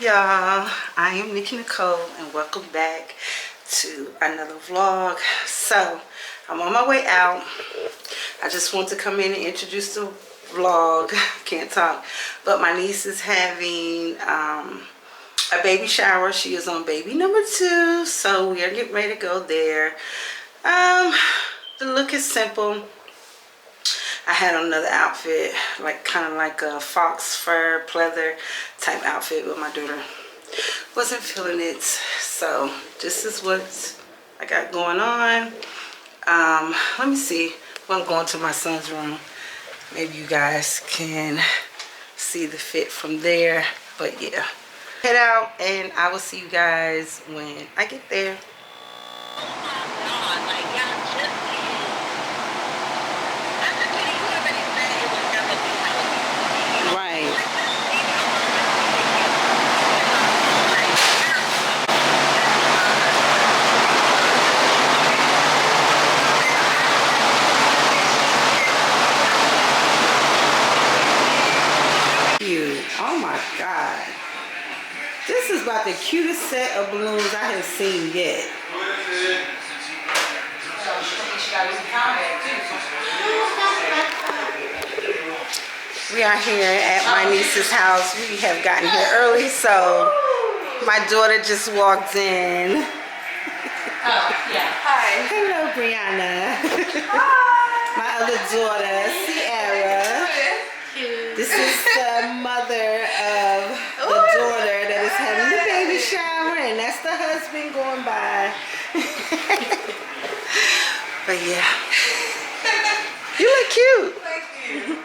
y'all? I am Nikki Nicole and welcome back to another vlog. So I'm on my way out. I just want to come in and introduce the vlog. Can't talk, but my niece is having a baby shower. She is on baby number 2, so we are getting ready to go there. The look is simple. I had another outfit, kind of like a fox fur pleather type outfit, but my daughter wasn't feeling it. So this is what I got going on. Let me see. Well, I'm going to my son's room. Maybe you guys can see the fit from there. But yeah, head out and I will see you guys when I get there. Oh my god, this is about the cutest set of balloons I have seen yet. We are here at my niece's house. We have gotten here early, so my daughter just walked in. Oh, yeah. Hi. Hello, Brianna. Hi. My other daughter, Sierra. This is the mother of the daughter that is having the baby shower, and that's the husband going by. But yeah, you look cute. Thank you.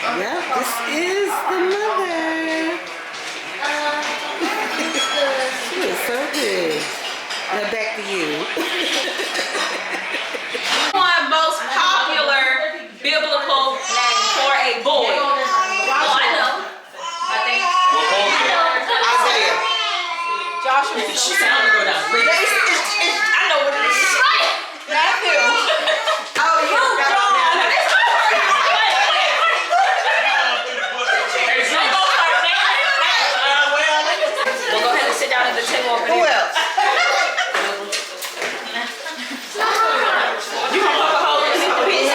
Yeah, this is the mother. She is so good. Now back to you. One most popular biblical name for a boy. Well, I know. I think. Isaiah. Joshua. She sounded go down. I know what it is. Matthew. Oh, you got We'll go ahead and sit down at the table. Who else? You gonna poke a hole in the piece?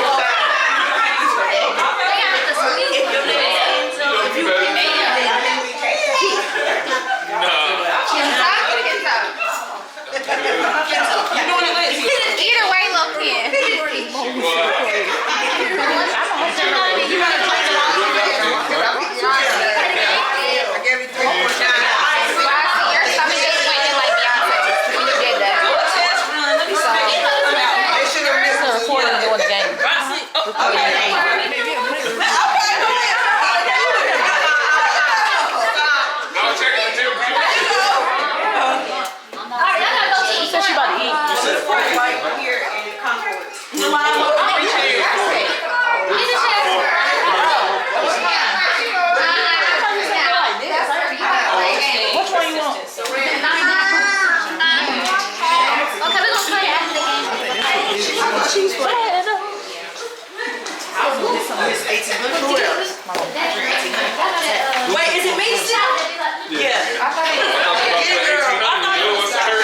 Either way, look in. Wait, is it me still? Yeah. I thought it was her.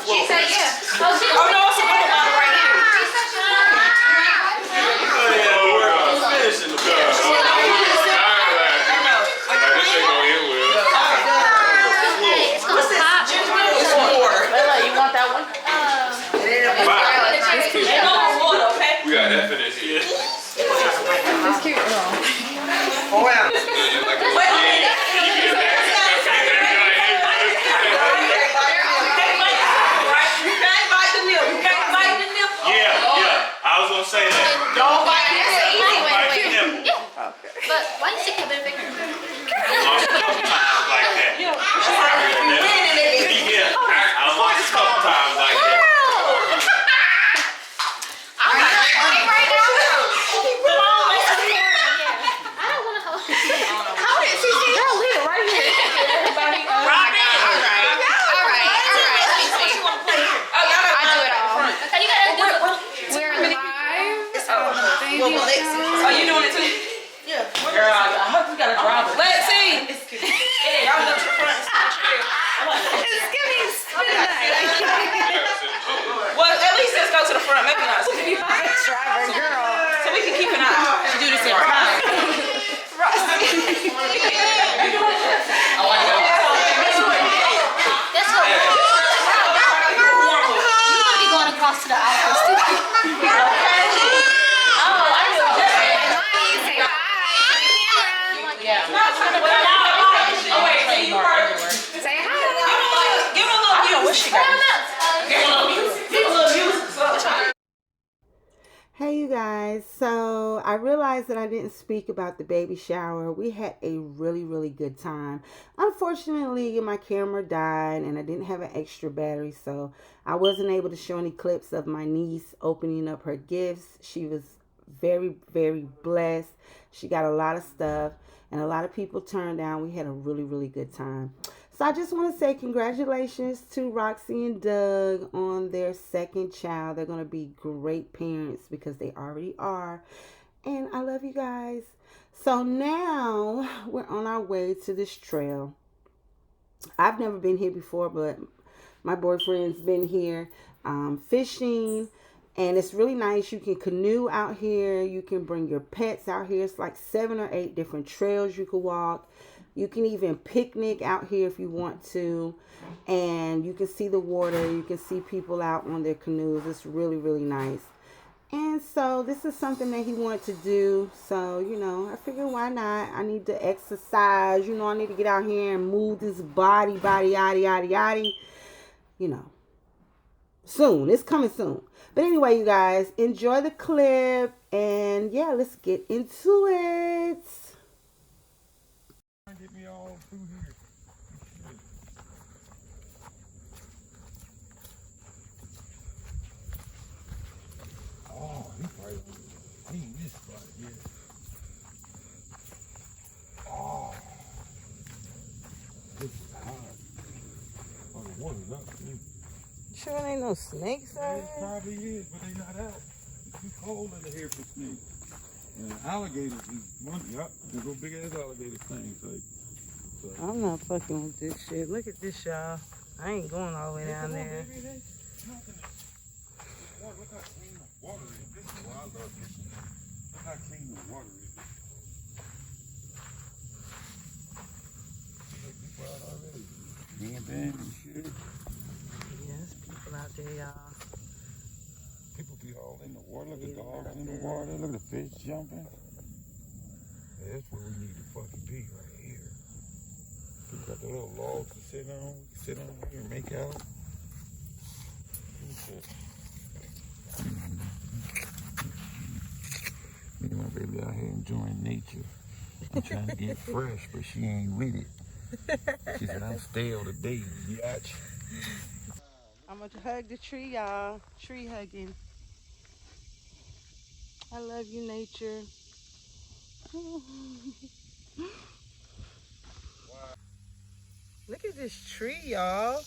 She said yes. Oh, no, it's a little bottle right here. What's this? You want that one? Ain't no more water, okay? We got F in this here. It's cute. Oh, wow. I was gonna say that. Don't bite That's the easy way to Bite the win. nipple. Yeah. But why you stick your big finger? Couple times like that. Yeah, I want a couple times like that. I'm not right now. Come on, let's do it. I don't want to hold it. How did she see? Girl, leave it right here. Everybody. All right. Let me see. I do it all. Okay, you gotta do it. We're live. you doing it too? Yeah. Girl, I hope you got a driver. Let's see. Y'all go to the front. It's giving spin night. Well, at least let's go to the front. Maybe not. Driver girl. So we can keep an eye. She do this every time. Oh, I know. That's what you might be going across to the office too. Say hi. Give her a little music. Give her a little music. Give her a little music. Hey you guys, so I realized that I didn't speak about the baby shower. We had a really good time. Unfortunately, my camera died and I didn't have an extra battery, so I wasn't able to show any clips of my niece opening up her gifts. She was very blessed. She got a lot of stuff and a lot of people turned down. We had a really good time. So I just want to say congratulations to Roxy and Doug on their second child. They're going to be great parents because they already are. And I love you guys. So now we're on our way to this trail. I've never been here before, but my boyfriend's been here fishing. And it's really nice. You can canoe out here. You can bring your pets out here. It's like 7 or 8 different trails you could walk. You can even picnic out here if you want to. And you can see the water. You can see people out on their canoes. It's really nice. And so this is something that he wanted to do. So, you know, I figured why not? I need to exercise. You know, I need to get out here and move this body, yada. You know, soon. It's coming soon. But anyway, you guys, enjoy the clip. And yeah, let's get into it. Get me all through here. Oh, he probably clean this spot here. Oh, this is hot. Oh, the water's up too. Sure ain't no snakes out It here? probably is, but they not out. It's too cold in here for snakes. And alligators is one, yep, they go big ass alligator things. Like, I'm not fucking with this shit. Look at this, y'all. I ain't going all the way down there. Baby, there's nothing. Look how clean the water is. This is why I love fishing. Look how clean the water is. Look, people out already. Camping and shit. Yes, people out there, y'all. People be all in the water. Look at dogs in the water. Look at the fish jumping. Yeah, that's where we need to fucking be, right here. We got the little logs to sit on. We can sit on here and make out. Me and my baby out here enjoying nature. I'm trying to get fresh, but she ain't with it. She said, I'm stale today, biatch. I'm gonna hug the tree, y'all. Tree hugging. I love you, nature. Look at this tree, y'all.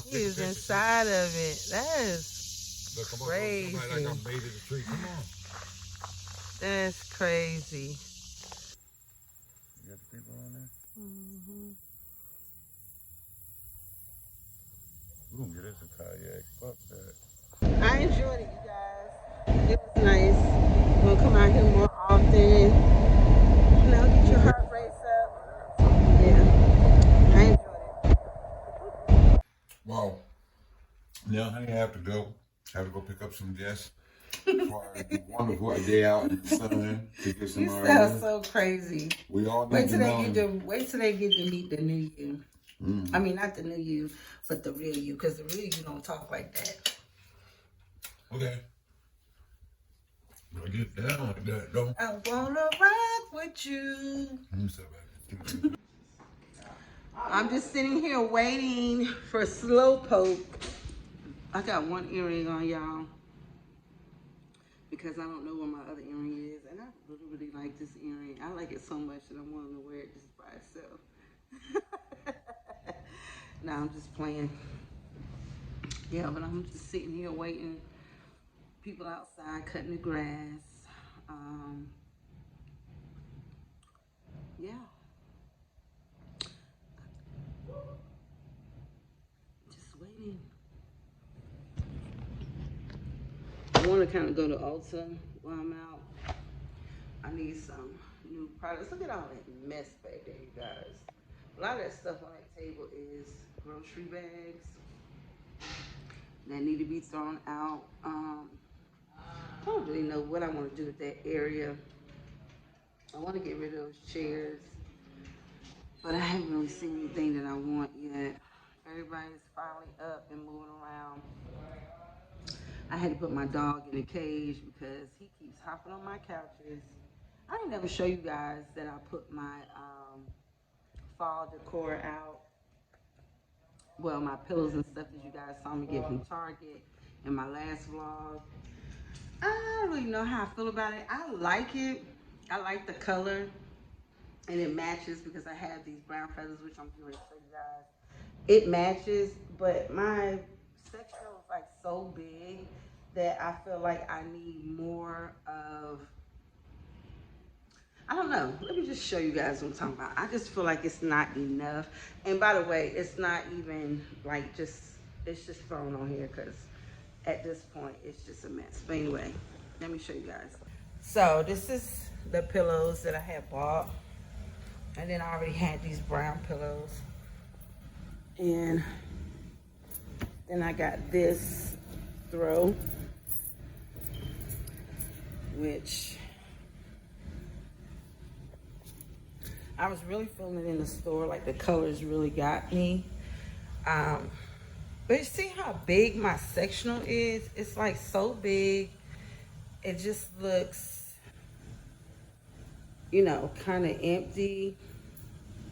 He is inside of it. That is Look, come on, crazy. somebody like I'm made of the tree. Come on. That's crazy. You got the people on there? We're gonna get us a kayak. Fuck that. I enjoyed it, you guys. It was nice. We'll come out here more often. You know, get your heart rate up. Yeah, I enjoyed it. Wow. Now, honey, I have to go. I have to go pick up some guests. For a wonderful day out in the sun to get some You RV. sound so crazy. We all Wait need till to they know. get to meet the new you. I mean, not the new you, but the real you, because the real you don't talk like that. Okay. I get down like that, though. I wanna rock with you. Let me step back. I'm just sitting here waiting for Slowpoke. I got one earring on, y'all, because I don't know where my other earring is, and I really like this earring. I like it so much that I'm willing to wear it just by itself. No, I'm just playing. Yeah, but I'm just sitting here waiting. People outside cutting the grass. Yeah. Just waiting. I want to kind of go to Ulta while I'm out. I need some new products. Look at all that mess back there, you guys. A lot of that stuff on that table is grocery bags that need to be thrown out. I don't really know what I want to do with that area. I want to get rid of those chairs, but I haven't really seen anything that I want yet. Everybody's finally up and moving around. I had to put my dog in a cage because he keeps hopping on my couches. I didn't ever show you guys that I put my fall decor out. Well, my pillows and stuff that you guys saw me get from Target in my last vlog. I don't really know how I feel about it. I like it. I like the color. And it matches because I have these brown feathers, which I'm going to show you guys. It matches, but my sectional is like so big that I feel like I need more of, I don't know. Let me just show you guys what I'm talking about. I just feel like it's not enough. And by the way, it's not even like it's just thrown on here because at this point, it's just a mess. But anyway, let me show you guys. So this is the pillows that I had bought. And then I already had these brown pillows. And then I got this throw, which I was really feeling it in the store. Like the colors really got me. But you see how big my sectional is? It's like so big. It just looks, you know, kind of empty.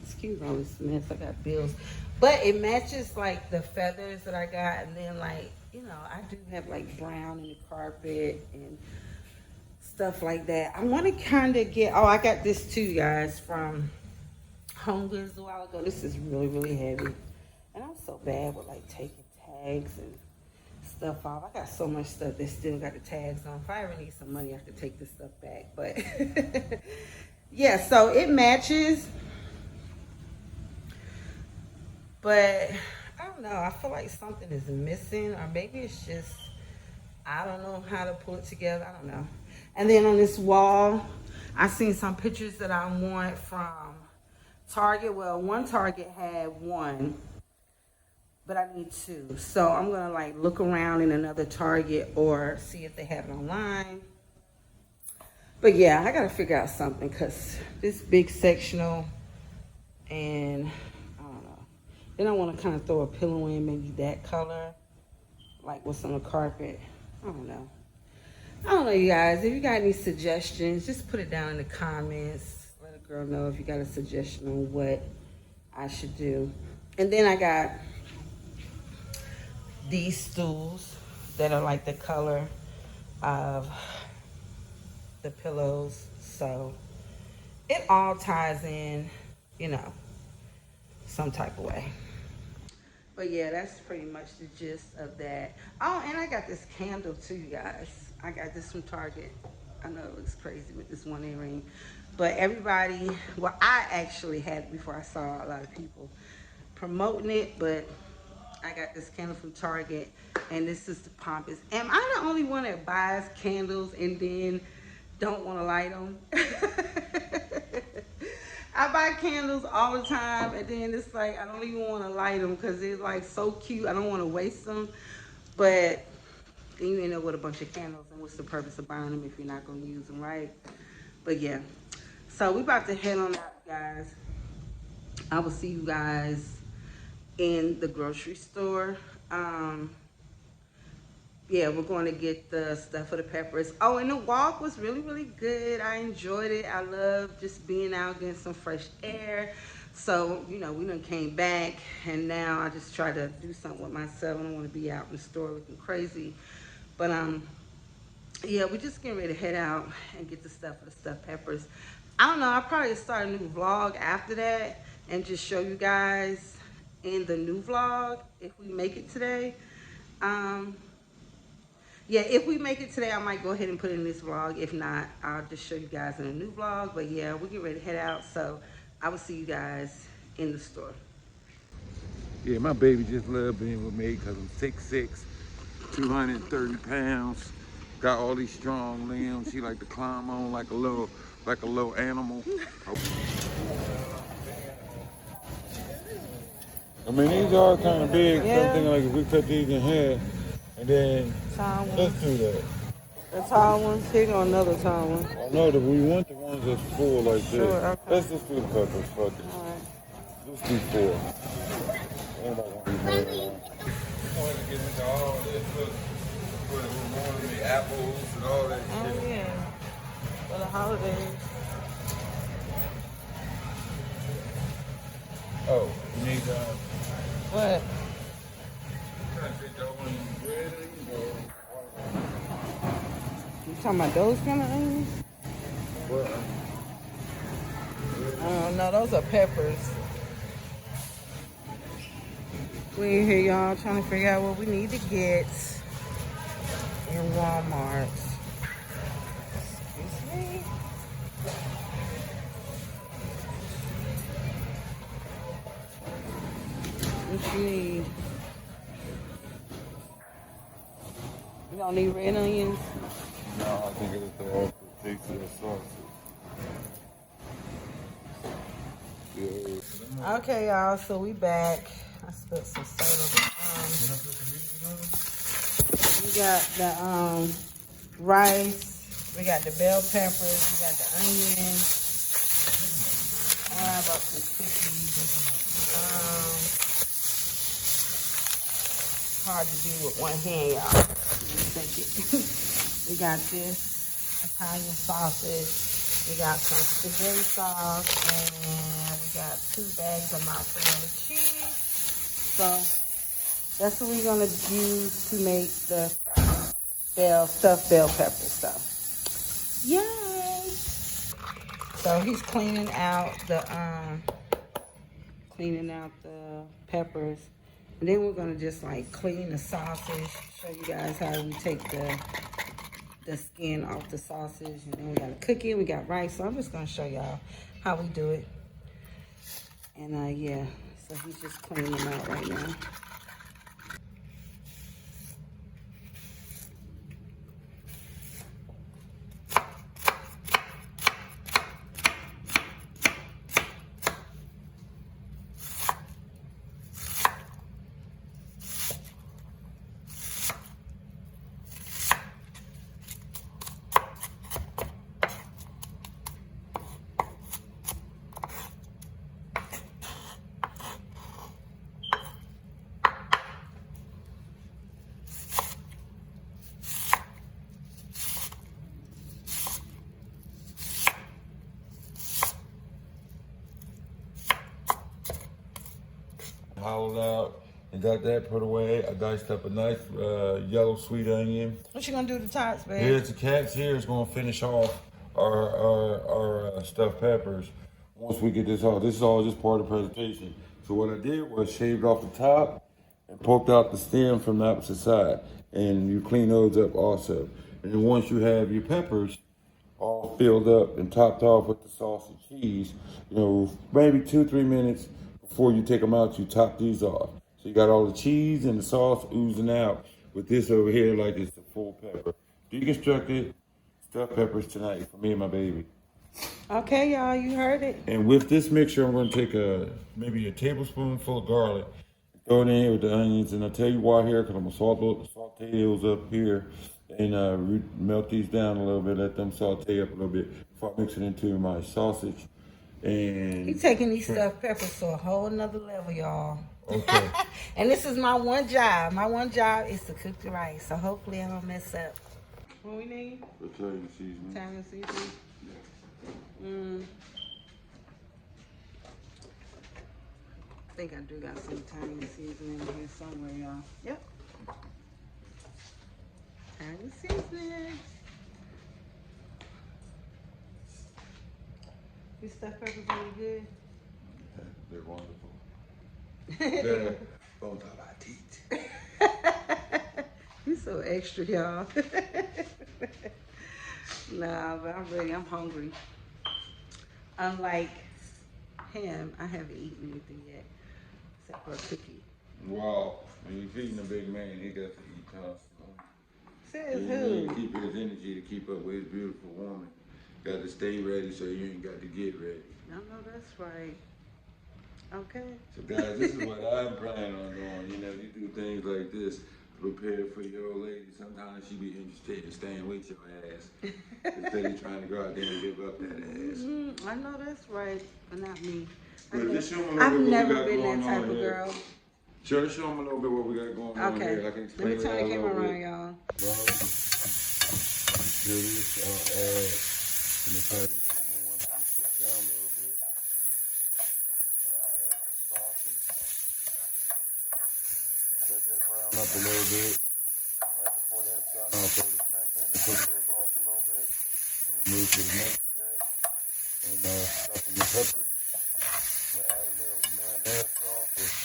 Excuse all this mess, I got bills. But it matches like the feathers that I got. And then like, you know, I do have like brown in the carpet and stuff like that. I want to kind of get, oh, I got this too, guys, from Home Goods a while ago. This is really, really heavy. And I'm so bad with like taking tags and stuff off. I got so much stuff that still got the tags on. If I ever need some money, I could take this stuff back. But yeah, so it matches. But I don't know. I feel like something is missing, or maybe it's just, I don't know how to pull it together. I don't know. And then on this wall, I seen some pictures that I want from Target. Well, one Target had one, but I need two. So I'm going to like look around in another Target or see if they have it online. But yeah, I got to figure out something because this big sectional, and I don't know. Then I want to kind of throw a pillow in, maybe that color, like what's on the carpet. I don't know. I don't know, you guys. If you got any suggestions, just put it down in the comments. Let a girl know if you got a suggestion on what I should do. And then I got these stools that are like the color of the pillows. So it all ties in, you know, some type of way. But yeah, that's pretty much the gist of that. Oh, and I got this candle too, you guys. I got this from Target. I know it looks crazy with this one earring. But everybody, well, I actually had it before I saw a lot of people promoting it. But I got this candle from Target. And this is the pompous. Am I the only one that buys candles and then don't want to light them? I buy candles all the time, and then it's like I don't even want to light them because they're like so cute. I don't want to waste them, but then you end up with a bunch of candles, and what's the purpose of buying them if you're not going to use them, right? But yeah, so we about to head on out, guys. I will see you guys in the grocery store. Yeah, we're going to get the stuff for the peppers. Oh, and the walk was really, really good. I enjoyed it. I love just being out, getting some fresh air. So, you know, we done came back, and now I just try to do something with myself. I don't want to be out in the store looking crazy. But, yeah, we're just getting ready to head out and get the stuff for the stuffed peppers. I don't know. I'll probably start a new vlog after that and just show you guys in the new vlog if we make it today. yeah, if we make it today, I might go ahead and put in this vlog. If not, I'll just show you guys in a new vlog. But yeah, we get ready to head out. So I will see you guys in the store. Yeah, my baby just love being with me because I'm 6'6", 230 pounds. Got all these strong limbs. She like to climb on like a little animal. I mean, these are kind of big. Yeah. So I'm thinking like if we cut these in half, and then Tall one. let's do that. The tall one's here or another tall one. I know that we want the ones that's full like this. Sure, okay. Let's just do the peppers. Fuck it. All right. Let's do 4. Anybody want these more than one? I'm going to get into all this. Look, put more of the apples and all that Oh shit. yeah. For the holidays. Oh, you need What? You talking about those kind of onions? No, those are peppers. We in here, y'all, trying to figure out what we need to get in Walmart. Excuse me. What you need? You don't need red onions? No, I think it's the taste of the sauce. Yeah. Okay, y'all, so we back. I spilled some soda. We got the rice. We got the bell peppers. We got the onions. I bought some cookies. Hard to do with one hand, y'all. We got this Italian sausage. We got some spaghetti sauce, and we got 2 bags of mozzarella cheese. So that's what we're gonna use to make the stuffed bell pepper stuff. Yay! So he's cleaning out the peppers, and then we're gonna just like clean the sausage. Show you guys how we take the skin off the sausage, and then we got a cookie, we got rice. So I'm just gonna show y'all how we do it. And yeah, so he's just cleaning them out right now. Hollowed out and got that put away. I diced up a nice yellow sweet onion. What you gonna do to the tots, babe? Here's the cats. Here is gonna finish off our stuffed peppers. Once we get this off, this is all just part of the presentation. So what I did was shaved off the top and poked out the stem from the opposite side, and you clean those up also. And then once you have your peppers all filled up and topped off with the sauce and cheese, you know, maybe 2-3 minutes before you take them out, you top these off. So you got all the cheese and the sauce oozing out with this over here like it's a full pepper. Deconstructed stuffed peppers tonight for me and my baby. Okay, y'all, you heard it. And with this mixture, I'm going to take maybe a tablespoonful of garlic, throw it in here with the onions, and I'll tell you why here, because I'm going to saute those up here and melt these down a little bit, let them saute up a little bit before I mix it into my sausage. And He's taking these stuffed peppers to a whole nother level, y'all. okay. And this is my one job. My one job is to cook the rice. So hopefully I don't mess up. What we need? Italian seasoning. Italian seasoning. I think I do got some Italian seasoning in here somewhere, y'all. Yep. Italian seasoning. These stuffed peppers really good. They're wonderful. They're both of our teeth. He's so extra, y'all. Nah, but I'm ready. I'm hungry. Unlike him, I haven't eaten anything yet except for a cookie. Well, when you're feeding a big man, he got to eat constantly. Says You who? need to keep his energy to keep up with his beautiful woman. Got to stay ready so you ain't got to get ready. I know that's right. Okay. So guys, this is what I'm planning on doing. You know, you do things like this to prepare for your old lady. Sometimes she be interested in staying with your ass instead of trying to go out there and give up that ass. I know that's right, but not me. But just show them a little I've bit what we never got been going that type on of here. girl. Sure, show them a little bit what we got going on Okay. here. I can Let explain me it turn out the a camera little around, bit. y'all. Do this, add some Italian seasoning once we sweat down a little bit. And I'll add some sausage. Let that brown up a little bit. And right before that's done, I'll throw the shrimp in and cook those off a little bit. And we move to the next step. And stuff in the peppers. We'll add a little marinara sauce.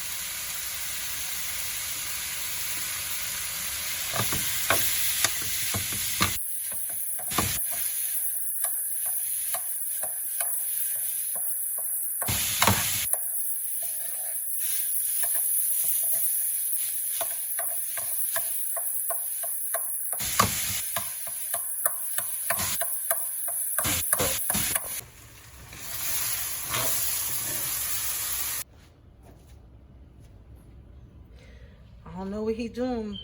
I don't know what he's doing,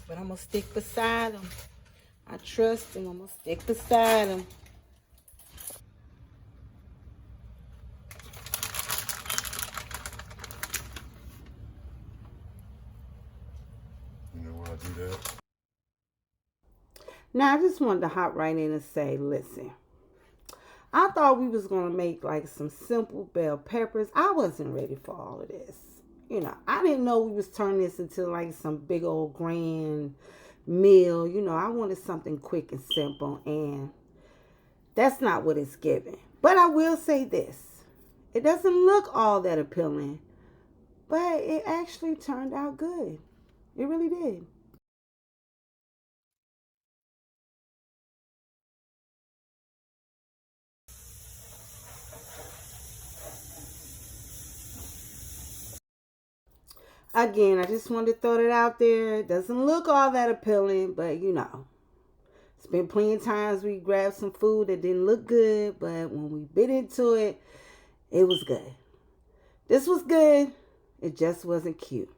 but I'm gonna stick beside him. I trust him. I'm gonna stick beside him. You know why I do that? Now, I just wanted to hop right in and say, listen, I thought we was going to make like some simple bell peppers. I wasn't ready for all of this. You know, I didn't know we was turning this into like some big old grand meal. You know, I wanted something quick and simple, and that's not what it's giving. But I will say this. It doesn't look all that appealing, but it actually turned out good. It really did. Again, I just wanted to throw that out there. It doesn't look all that appealing, but you know. It's been plenty of times we grabbed some food that didn't look good, but when we bit into it, it was good. This was good. It just wasn't cute.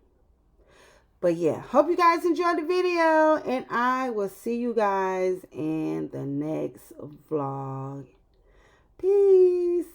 But yeah, hope you guys enjoyed the video, and I will see you guys in the next vlog. Peace.